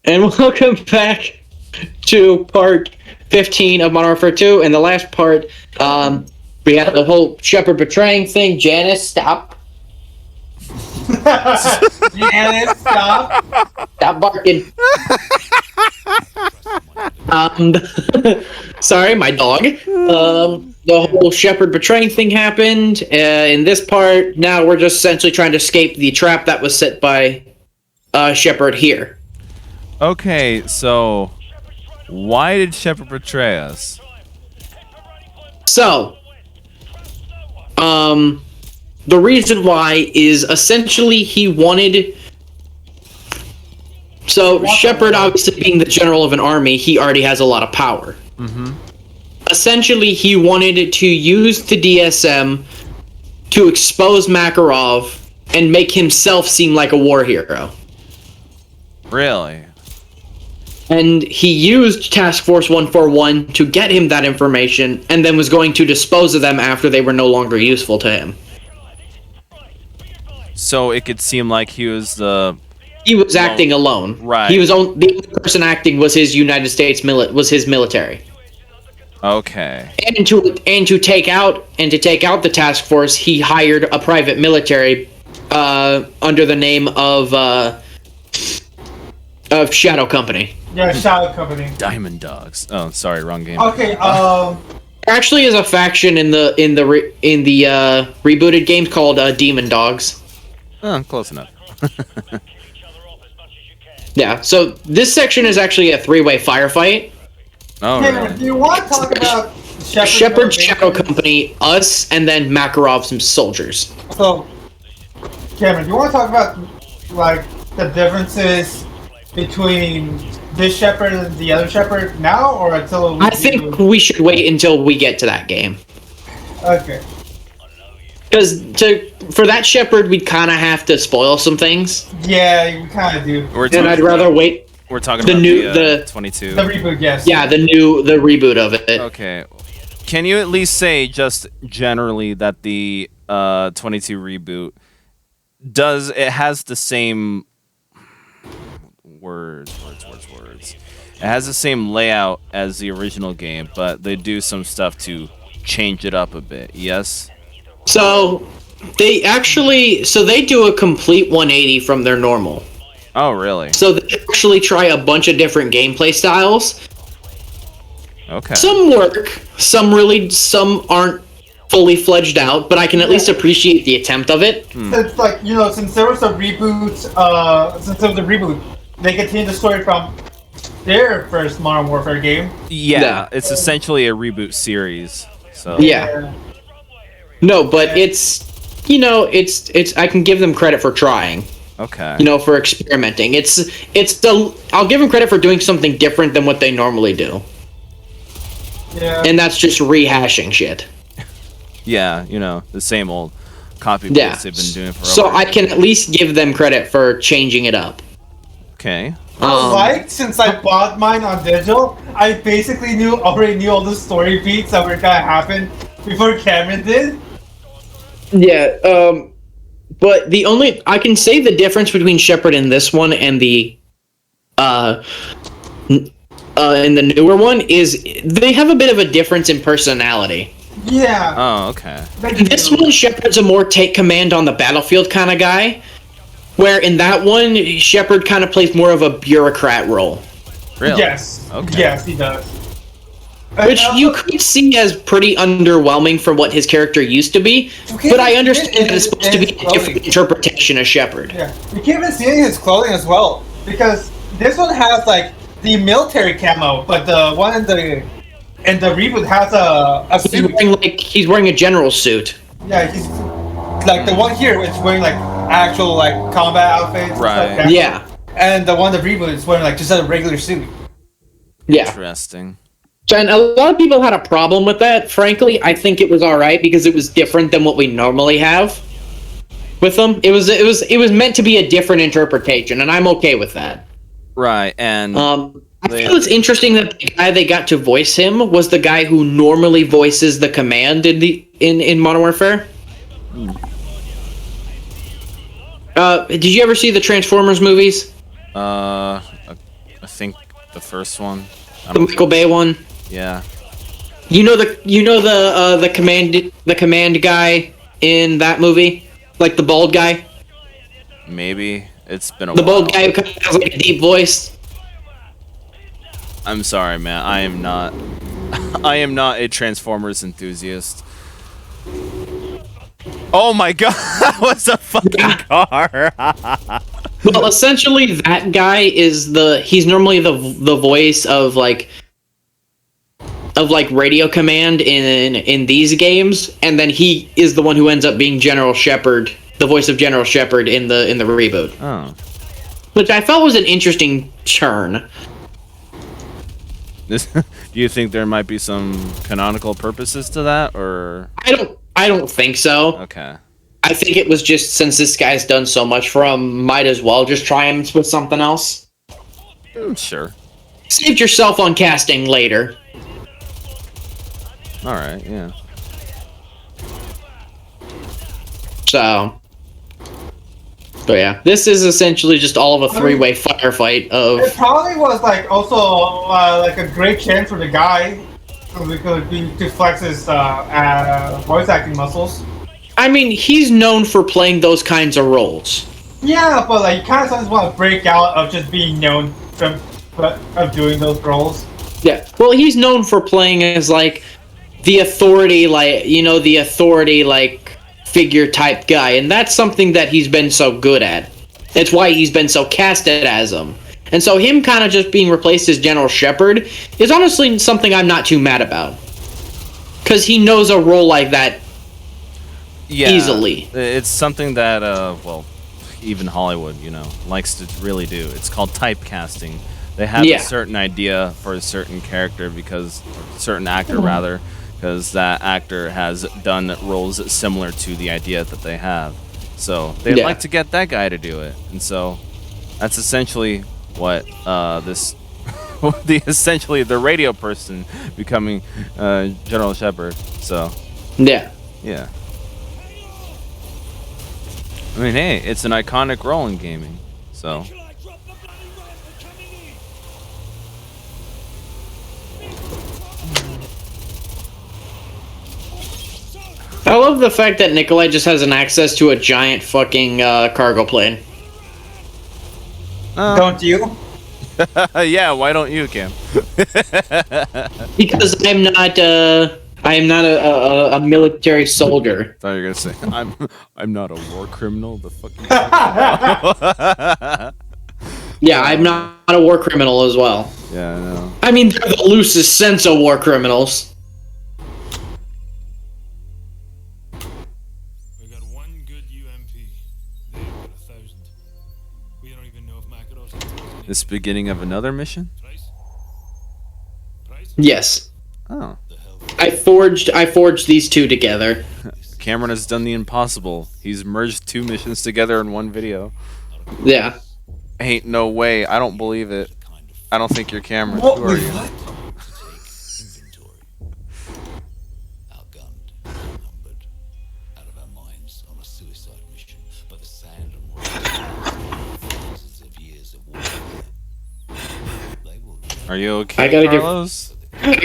And welcome back to part 15 of Modern Warfare 2. In the last part, we had the whole Shepard betraying thing. Janice, stop. Janice, stop. Stop barking. Sorry, my dog. The whole Shepard betraying thing happened. In this part, now we're just essentially trying to escape the trap that was set by Shepard here. Okay, so why did Shepard betray us? So, the reason why is essentially he wanted... So, Shepard, obviously being the general of an army, he already has a lot of power. Mm-hmm. Essentially, he wanted to use the DSM to expose Makarov and make himself seem like a war hero. Really? And he used Task Force 141 to get him that information, and then was going to dispose of them after they were no longer useful to him. So it could seem like he was the... He was acting alone. Right. He was the only person acting was his United States military. Okay. And to take out the task force, he hired a private military under the name of Shadow Company. Yeah, Shadow Company. Diamond Dogs. Oh, sorry, wrong game. Okay, Actually, is a faction in the rebooted games called Demon Dogs. Oh, close enough. Yeah, so this section is actually a three-way firefight. Oh, hey, really? do you want to talk about Shepard, Shadow Company, us, and then Makarov's soldiers. So, Cameron, do you want to talk about, like, the differences between this Shepard and the other Shepard now, or until... I think we should wait until we get to that game. Okay. Because for that Shepard, we'd kind of have to spoil some things. Yeah, you kind of do. And I'd rather wait. We're talking the about new the 22. The reboot, yes. Yeah, the reboot of it. Okay. Can you at least say just generally that the 22 reboot it has the same words. It has the same layout as the original game, but they do some stuff to change it up a bit. Yes? So they do a complete 180 from their normal. Oh, really? So they actually try a bunch of different gameplay styles. Okay. Some work, some aren't fully fledged out, but I can at least appreciate the attempt of it. It's like, since there was a reboot, they continued the story from their first Modern Warfare game. Yeah, it's essentially a reboot series. So Yeah. No, but it's I can give them credit for trying. Okay. For experimenting. I'll give them credit for doing something different than what they normally do. Yeah. And that's just rehashing shit. Yeah, the same old copy paste they've been doing forever. So I can at least give them credit for changing it up. Okay. Since I bought mine on digital, I basically already knew all the story beats that were gonna happen before Cameron did. Yeah, but I can say the difference between Shepard in this one and the in the newer one is they have a bit of a difference in personality. Yeah. Oh, okay. In this one, Shepard's a more take command on the battlefield kind of guy, where in that one, Shepard kind of plays more of a bureaucrat role. Really? Yes. Okay. Yes, he does. Which you could see as pretty underwhelming for what his character used to be, but I understand that it's supposed to be a different interpretation of Shepard. Yeah, you can't even see his clothing as well, because this one has like the military camo, but the one in the reboot has a suit. He's wearing a general suit. Yeah, he's like the one here is wearing like actual like combat outfits. Right. And stuff like that. Yeah. And the one in the reboot is wearing like just a regular suit. Yeah. Interesting. And a lot of people had a problem with that. Frankly, I think it was alright because it was different than what we normally have with them. It was meant to be a different interpretation, and I'm okay with that. Right, and I feel it's interesting that the guy they got to voice him was the guy who normally voices the command in Modern Warfare. Did you ever see the Transformers movies? A think the first one. The Michael Bay one. Yeah. You know the command guy in that movie, like the bald guy. Maybe it's been a The while. bald guy who kind of has like a deep voice. I'm sorry, man. I am not. I am not a Transformers enthusiast. Oh my god! What's a fucking car? Well, essentially, that guy is he's normally the voice of like radio command in these games, and then he is the one who ends up being General Shepard, the voice of General Shepard in the reboot. Oh. Which I felt was an interesting turn. Do you think there might be some canonical purposes to that, or? I don't think so. Okay. I think it was just, since this guy's done so much for him, might as well just try him with something else. Sure. Saved yourself on casting later. Alright, yeah. So. But yeah, this is essentially just all of a three-way firefight of... It probably was like also like a great chance for the guy to flex his voice acting muscles. I mean, he's known for playing those kinds of roles. Yeah, but like you kind of sometimes want to break out of just being known of doing those roles. Yeah, well, he's known for playing as like the authority, like, you know, the authority like figure type guy, and that's something that he's been so good at. That's why he's been so casted as him. And so him kind of just being replaced as General Shepard is honestly something I'm not too mad about. Because he knows a role like that easily. It's something that, well, even Hollywood, you know, likes to really do. It's called typecasting. They have a certain idea for a certain character because, or a certain actor rather, because that actor has done roles similar to the idea that they have. So they'd like to get that guy to do it. And so that's essentially what this essentially the radio person becoming General Shepard. So yeah. I mean, hey, it's an iconic role in gaming. So I love the fact that Nikolai just has an access to a giant fucking cargo plane. Don't you? yeah, why don't you, Cam? Because I'm not a military soldier. I thought you were gonna say I'm not a war criminal. The fucking yeah, I'm not a war criminal as well. Yeah, I know. I mean, they're the loosest sense of war criminals. We got one good UMP. They've got 1,000. We don't even know if Makarov's... This beginning of another mission? Price? Yes. Oh. I forged these two together. Cameron has done the impossible. He's merged two missions together in one video. Yeah. Ain't no way. I don't believe it. I don't think you're Cameron. What? Who are you? Are you okay, Carlos? I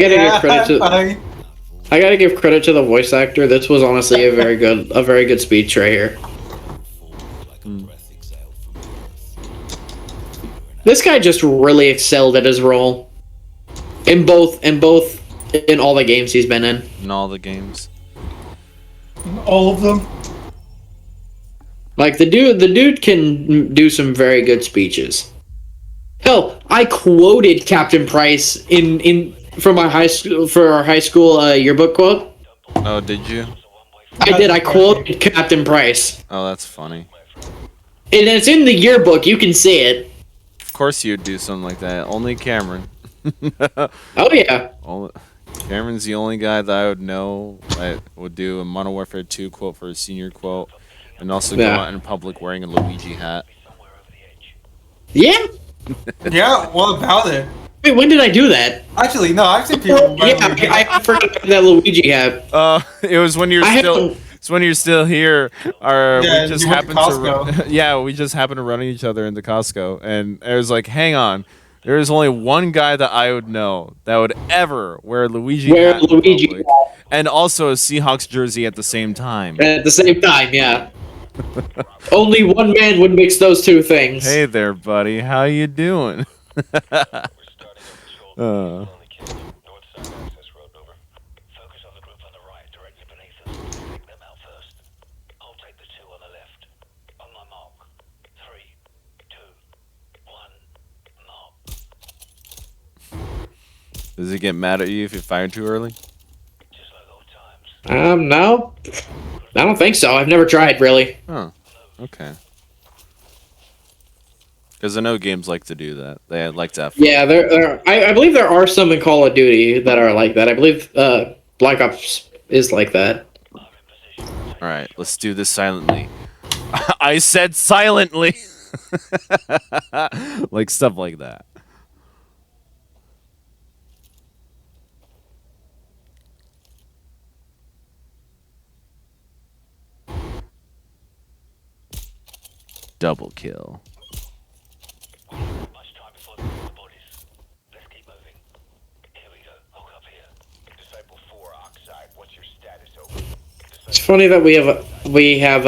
gotta give credit to the voice actor. This was honestly a very good speech right here. This guy just really excelled at his role in all the games he's been in. In all the games. All of them. Like the dude can do some very good speeches. Hell, I quoted Captain Price for our high school yearbook quote. Oh, did you? I did. I quoted Captain Price. Oh, that's funny. And it's in the yearbook. You can see it. Of course you'd do something like that. Only Cameron. Oh yeah. Cameron's the only guy that I would know that would do a Modern Warfare 2 quote for a senior quote, and also go out in public wearing a Luigi hat. Yeah. Yeah. What about it? Wait, when did I do that? Actually, no. I've seen people. I forgot that Luigi hat. It was when you're still. It's when you're still here. We just happened to. Yeah, we just happened to run each other into Costco, and it was like, hang on, There is only one guy that I would know that would ever wear Luigi Wear hat in Luigi public, hat. and also a Seahawks jersey at the same time. At the same time, yeah. Only one man would mix those two things. Hey there, buddy. How you doing? Does he get mad at you if you fire too early? No. I don't think so. I've never tried, really. Oh, okay. Because I know games like to do that. They like to have fun. Yeah, I believe there are some in Call of Duty that are like that. I believe Black Ops is like that. Alright, let's do this silently. I said silently! Like stuff like that. Double kill. It's funny that we have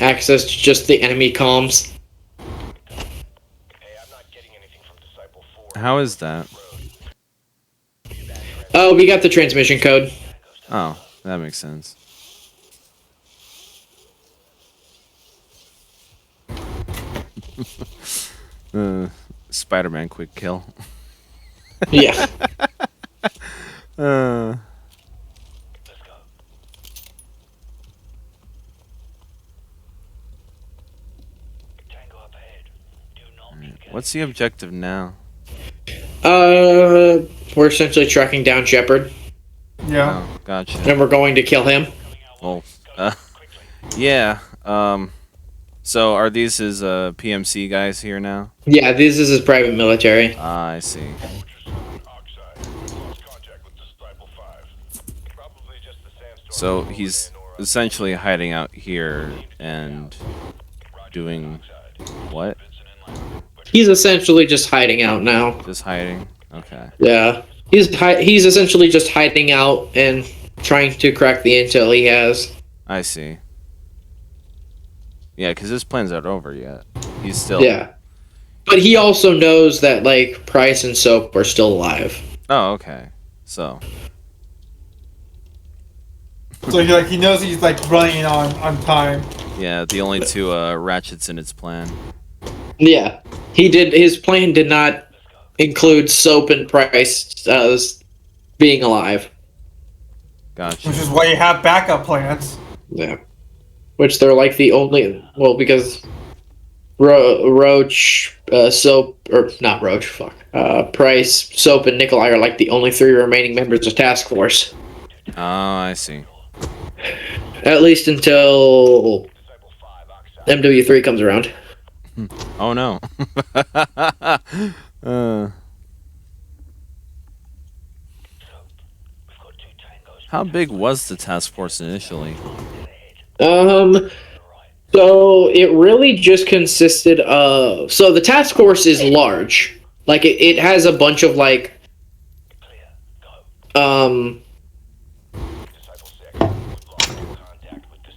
access to just the enemy comms. How is that? Oh, we got the transmission code. Oh, that makes sense. Spider-Man quick kill. Yeah. What's the objective now? We're essentially tracking down Shepard, Yeah. Oh, gotcha. and we're going to kill him. Well, yeah. So are these his PMC guys here now? Yeah, this is his private military. Ah, I see. So he's essentially hiding out here and doing what? He's essentially just hiding out now. Just hiding? Okay. Yeah, he's essentially just hiding out and trying to crack the intel he has. I see. Yeah, because his plans aren't over yet. He's still... Yeah, but he also knows that like Price and Soap are still alive. Oh, okay. So... So he knows he's like running on time. Yeah, the only two ratchets in its plan. Yeah, he did. His plan did not include Soap and Price being alive. Gotcha. Which is why you have backup plans. Yeah, which they're like the only because Roach, Soap, or not Roach, fuck, Price, Soap, and Nikolai are like the only three remaining members of Task Force. Oh, I see. At least until MW3 comes around. Oh no. How big was the task force initially? So it really just consisted of... So the task force is large. Like, it has a bunch of, like...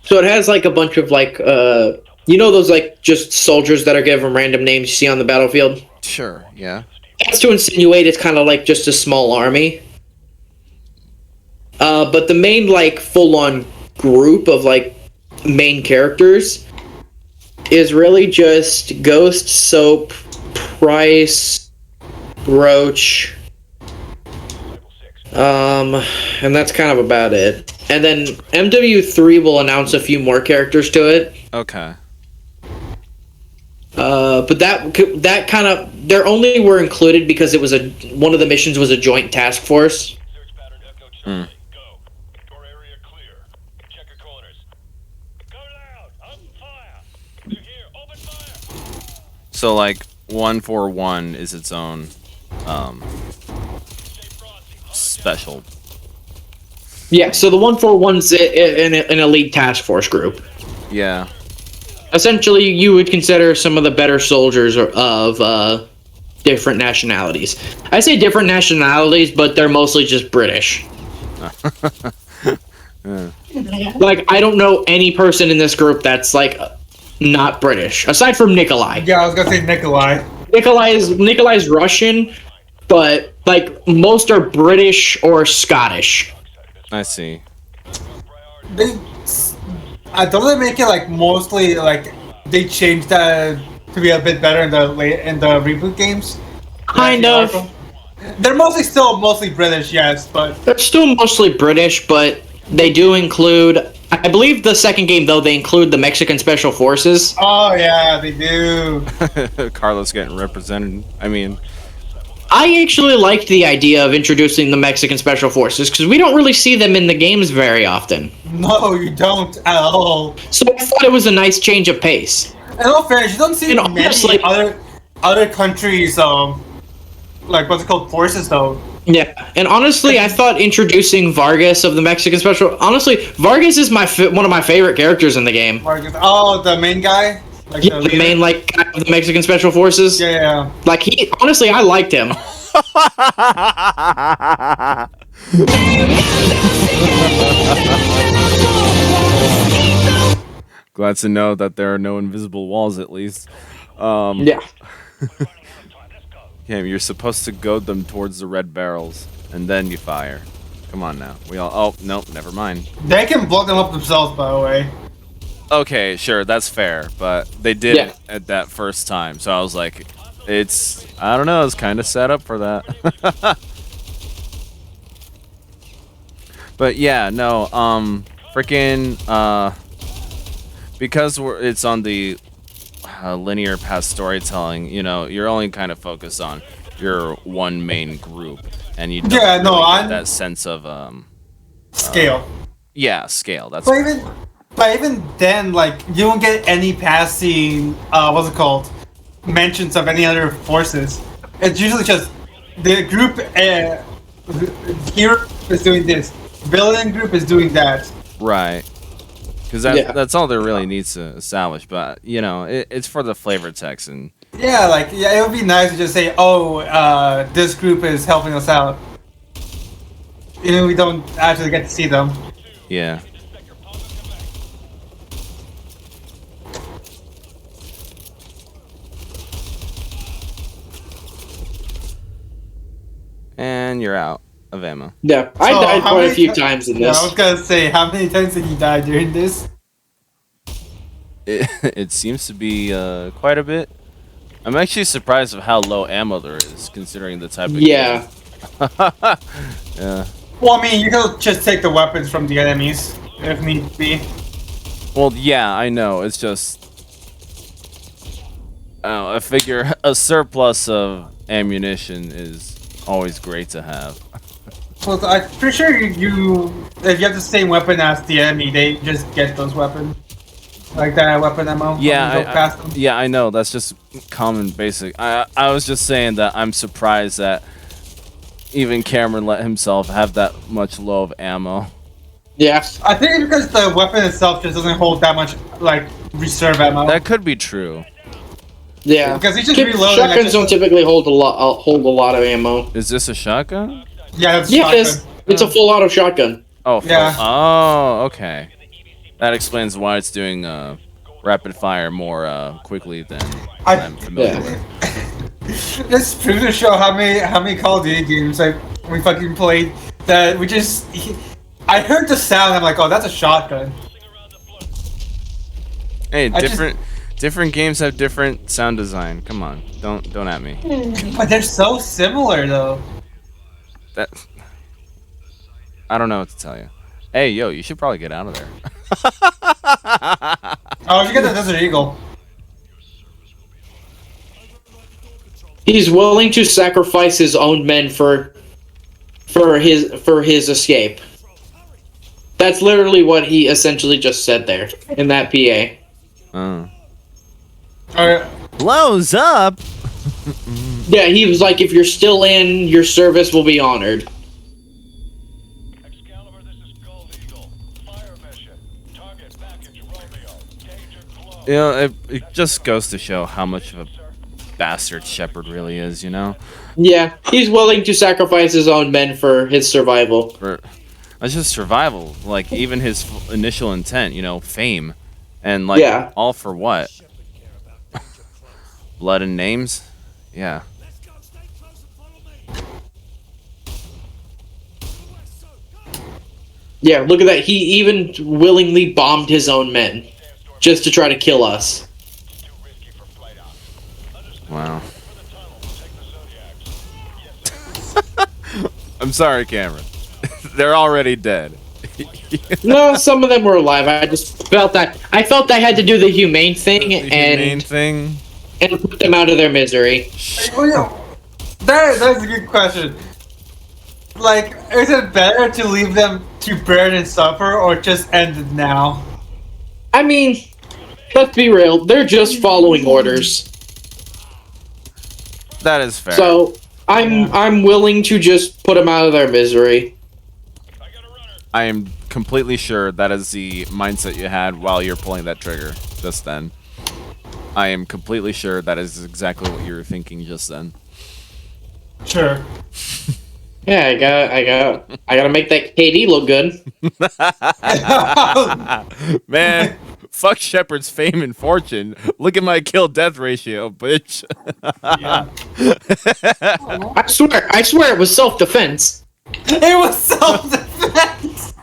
So it has, like, a bunch of, like, you know those, like, just soldiers that are given random names you see on the battlefield? Sure, yeah. That's to insinuate it's kind of like just a small army. But the main, like, full-on group of, like, main characters is really just Ghost, Soap, Price, Roach, and that's kind of about it. And then MW3 will announce a few more characters to it. Okay. But that kind of... They only were included because it was one of the missions was a joint task force. Hmm. So, like, 141 is its own, special. Yeah, so the 141's an elite task force group. Yeah. Essentially, you would consider some of the better soldiers of different nationalities. I say different nationalities, but they're mostly just British. Like, I don't know any person in this group that's like not British, aside from Nikolai. Yeah, I was gonna say Nikolai. Nikolai's Russian, but like most are British or Scottish. I see. I don't they make it like mostly like they changed that to be a bit better in the reboot games. Kind of. They're mostly British, yes, but They're still mostly British, but they do include. I believe the second game though they include the Mexican Special Forces. oh yeah, they do. Carlos getting represented. I mean, I actually liked the idea of introducing the Mexican Special Forces because we don't really see them in the games very often. No, you don't at all. So I thought it was a nice change of pace. In all fairness, you don't see And many honestly- other countries like what's it called, forces though. Yeah, and honestly, I thought introducing Vargas of the Mexican Special. Honestly, Vargas is one of my favorite characters in the game. Oh, the main guy. Like Yeah, the main like guy of the Mexican Special Forces. Yeah. Like honestly, I liked him. glad to know that there are no invisible walls at least. Yeah. Yeah, you're supposed to goad them towards the red barrels, and then you fire. Come on now. We all. Oh, nope, never mind. They can blow them up themselves, by the way. Okay, sure, that's fair, but they did Yeah. at that first time, so I was like, I don't know, it's kind of set up for that. But yeah, no, freaking, because it's on the linear path storytelling, you know, you're only kind of focused on your one main group, and you don't Yeah, no, really get I'm- that sense of Scale. yeah, scale. That's But even then, like, you don't get any passing, what's it called? Mentions of any other forces. It's usually just the group, hero is doing this, villain group is doing that. right. Because that's all there really needs to establish, but you know, it's for the flavor text and Yeah, like, yeah, it would be nice to just say, oh, this group is helping us out. You know, we don't actually get to see them. yeah. And you're out of ammo. Yeah, I So, died how quite a many few ti- times in Yeah, this. I was gonna say, how many times did you die during this? It seems to be quite a bit. I'm actually surprised of how low ammo there is, considering the type of Yeah. game. Yeah. Well, I mean, you can just take the weapons from the enemies, if need be. Well, yeah, I know. It's just, I figure a surplus of ammunition is always great to have. Well, I'm pretty sure if you have the same weapon as the enemy, they just get those weapons. Like that weapon ammo. when you go past them. Yeah, I know. That's just common basic. I was just saying that I'm surprised that even Cameron let himself have that much low of ammo. Yeah. I think it's because the weapon itself just doesn't hold that much, like, reserve ammo. That could be true. Yeah. Because he's just Kid- reloading. Shotguns don't typically hold a lot of ammo. Is this a shotgun? Yeah, that's Yeah, it is. It's a full auto shotgun. Oh, Yeah. Oh, okay. That explains why it's doing rapid fire more quickly than I'm familiar Yeah. with. This proves to show how many Call of Duty games like we fucking played that we just. I heard the sound. I'm like, oh, that's a shotgun. Hey, I just- different games have different sound design. Come on, don't at me. But they're so similar though. That I don't know what to tell you. Hey, yo, you should probably get out of there. Oh, you get the Desert Eagle. He's willing to sacrifice his own men for his escape. That's literally what he essentially just said there in that PA. Blows up. Yeah, he was like, if you're still in, your service will be honored. Excalibur, this is Gold Eagle. Fire mission. Target package Romeo. Danger close. You know, it just goes to show how much of a bastard Shepard really is, you know? Yeah, he's willing to sacrifice his own men for his survival. It's just survival. Like, even his initial intent, you know, fame. And, like, Yeah. all for what? Blood and names? Yeah. Yeah, look at that. He even willingly bombed his own men just to try to kill us. Wow. I'm sorry, Cameron. They're already dead. No, some of them were alive. I just felt that I had to do the humane thing and put them out of their misery. That's a good question. Like, is it better to leave them to burn and suffer, or just end it now? I mean, let's be real. They're just following orders. That is fair. So I'm willing to just put them out of their misery. I am completely sure that is the mindset you had while you're pulling that trigger just then. I am completely sure that is exactly what you were thinking just then. Sure. Yeah, I gotta make that KD look good. Man, fuck Shepard's fame and fortune. Look at my kill-death ratio, bitch. Yeah. I swear it was self-defense. It was self-defense!